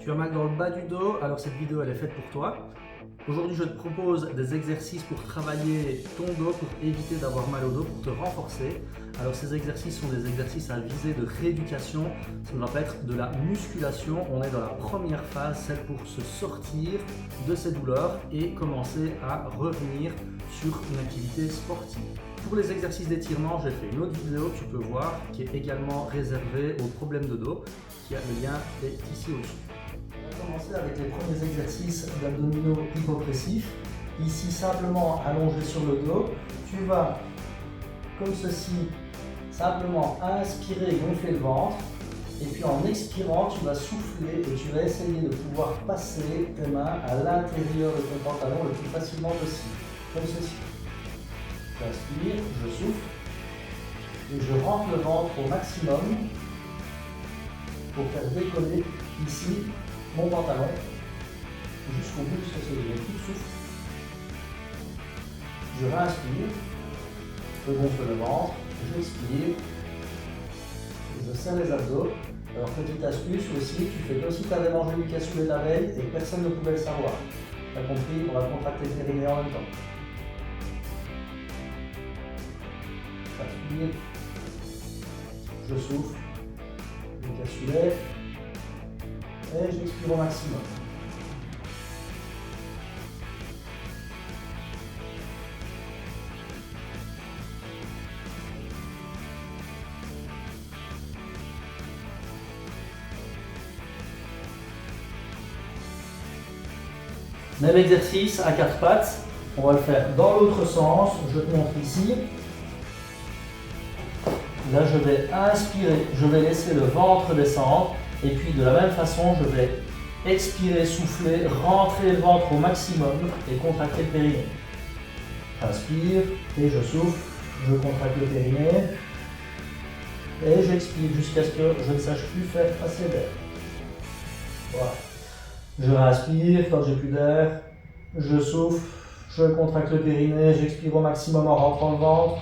Tu as mal dans le bas du dos, alors cette vidéo elle est faite pour toi. Aujourd'hui je te propose des exercices pour travailler ton dos, pour éviter d'avoir mal au dos, pour te renforcer. Alors ces exercices sont des exercices à visée de rééducation, ça ne va pas être de la musculation. On est dans la première phase, celle pour se sortir de ces douleurs et commencer à revenir sur une activité sportive. Pour les exercices d'étirement, j'ai fait une autre vidéo que tu peux voir qui est également réservée aux problèmes de dos. Le lien est ici au-dessus. On va commencer avec les premiers exercices d'abdominaux hypopressifs. Ici, simplement allongé sur le dos, tu vas, comme ceci, simplement inspirer, gonfler le ventre. Et puis en expirant, tu vas souffler et tu vas essayer de pouvoir passer tes mains à l'intérieur de ton pantalon le plus facilement possible, comme ceci. J'inspire, je souffle et je rentre le ventre au maximum pour faire décoller ici mon pantalon jusqu'au bout de ce solide. Tout souffle. Je réinspire, je gonfle le ventre, j'expire, je serre les abdos. Alors petite astuce aussi, tu fais comme si tu avais mangé du cassoulet la veille et personne ne pouvait le savoir. Tu as compris, on va contracter les périnées en même temps. J'inspire, je souffle, le cassoulet et j'expire au maximum. Même exercice à quatre pattes, on va le faire dans l'autre sens, je te montre ici. Là je vais inspirer, je vais laisser le ventre descendre et puis de la même façon je vais expirer, souffler, rentrer le ventre au maximum et contracter le périnée. J'inspire et je souffle, je contracte le périnée et j'expire jusqu'à ce que je ne sache plus faire passer d'air. Voilà. Je respire quand j'ai plus d'air, je souffle, je contracte le périnée, j'expire au maximum en rentrant le ventre.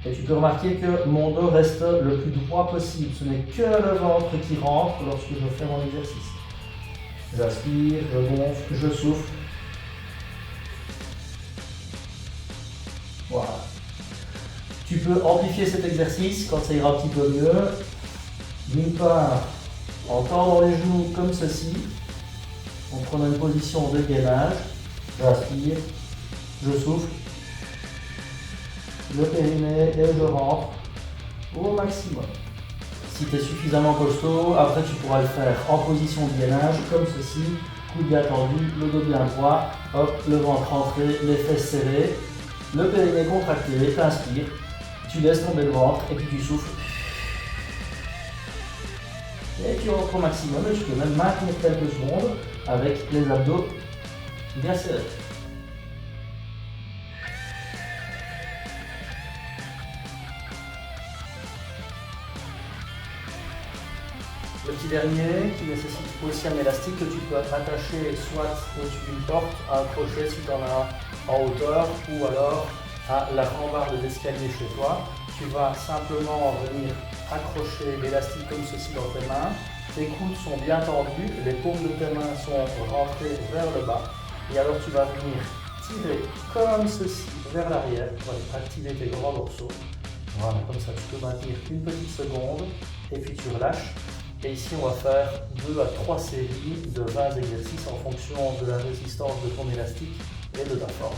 Et tu peux remarquer que mon dos reste le plus droit possible. Ce n'est que le ventre qui rentre lorsque je fais mon exercice. J'aspire, je gonfle, je souffle. Voilà. Tu peux amplifier cet exercice quand ça ira un petit peu mieux. D'une part, en tendant les genoux comme ceci, en prenant une position de gainage. J'aspire, je souffle. Le périnée et je rentre au maximum. Si tu es suffisamment costaud, après tu pourras le faire en position de gainage comme ceci, coude bien tendu, le dos bien droit, hop, le ventre rentré, les fesses serrées, le périnée contracté, tu inspires, tu laisses tomber le ventre et puis tu souffles. Et tu rentres au maximum et tu peux même maintenir quelques secondes avec les abdos bien serrés. Le petit dernier qui nécessite aussi un élastique que tu peux attacher soit au-dessus d'une porte, à un crochet si tu en as en hauteur, ou alors à la rambarde d'escalier chez toi. Tu vas simplement venir accrocher l'élastique comme ceci dans tes mains. Tes coudes sont bien tendus, les paumes de tes mains sont rentrées vers le bas. Et alors tu vas venir tirer comme ceci vers l'arrière pour activer tes grands dorsaux. Voilà, comme ça tu peux maintenir une petite seconde et puis tu relâches. Et ici, on va faire 2 à 3 séries de 20 exercices en fonction de la résistance de ton élastique et de ta forme.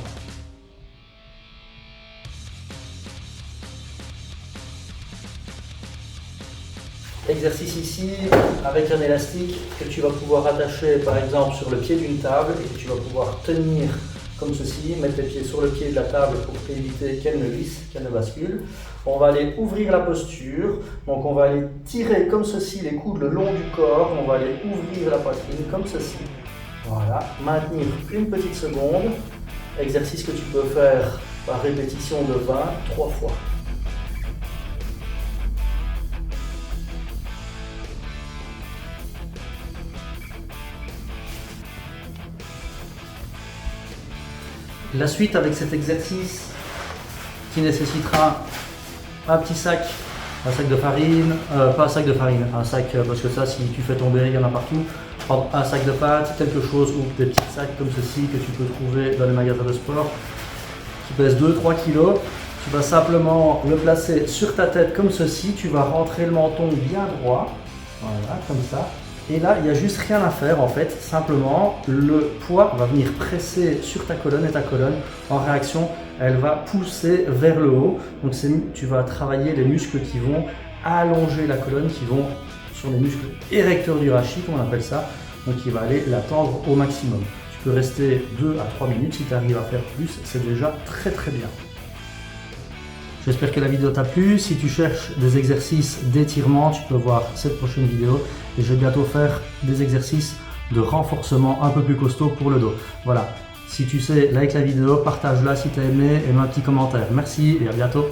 Exercice ici avec un élastique que tu vas pouvoir attacher par exemple sur le pied d'une table et que tu vas pouvoir tenir comme ceci, mettre les pieds sur le pied de la table pour éviter qu'elle ne glisse, qu'elle ne bascule. On va aller ouvrir la posture, donc on va aller tirer comme ceci les coudes le long du corps, on va aller ouvrir la poitrine comme ceci. Voilà, maintenir une petite seconde, exercice que tu peux faire par répétition de 20, 3 fois. La suite avec cet exercice qui nécessitera un petit sac un sac de farine, pas un sac de farine, un sac, parce que ça, si tu fais tomber, il y en a partout. Prendre un sac de pâtes, quelque chose, ou des petits sacs comme ceci que tu peux trouver dans les magasins de sport, qui pèsent 2-3 kg. Tu vas simplement le placer sur ta tête comme ceci, tu vas rentrer le menton bien droit, voilà, comme ça. Et là, il n'y a juste rien à faire en fait, simplement le poids va venir presser sur ta colonne et ta colonne, en réaction, elle va pousser vers le haut. Donc tu vas travailler les muscles qui vont allonger la colonne, qui vont sur les muscles érecteurs du rachis, comme on appelle ça, donc il va aller la tendre au maximum. Tu peux rester 2 à 3 minutes, si tu arrives à faire plus, c'est déjà très très bien. J'espère que la vidéo t'a plu. Si tu cherches des exercices d'étirement, tu peux voir cette prochaine vidéo. Et je vais bientôt faire des exercices de renforcement un peu plus costauds pour le dos. Voilà. Si tu sais, like la vidéo, partage-la si tu as aimé et mets un petit commentaire. Merci et à bientôt.